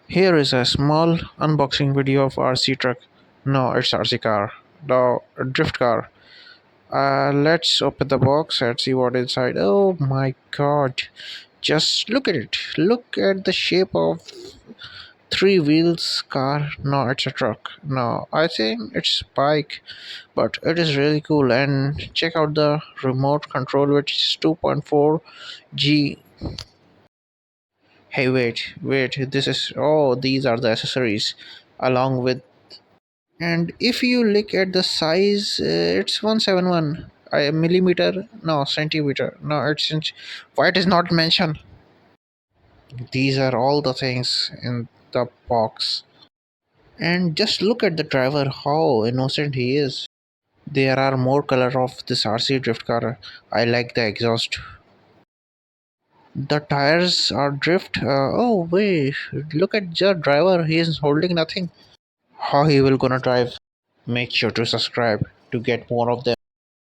Here is a small unboxing video of RC truck. No, it's RC car. No, drift car. Let's open the box and see what inside. Oh my god. Just look at it. Look at the shape of three wheels car. No, it's a truck. No, I think it's bike, but it is really cool. And check out the remote control, which is 2.4G. Hey, wait. This is these are the accessories along with. And if you look at the size, it's 171 millimeter, no centimeter, no it's inch. Why it is not mentioned? These are all the things in the box. And just look at the driver, how innocent he is. There are more color of this RC drift car. I like the exhaust. The tires are drift. Oh wait, look at the driver. He is holding nothing. How he will gonna drive? Make sure to subscribe to get more of them.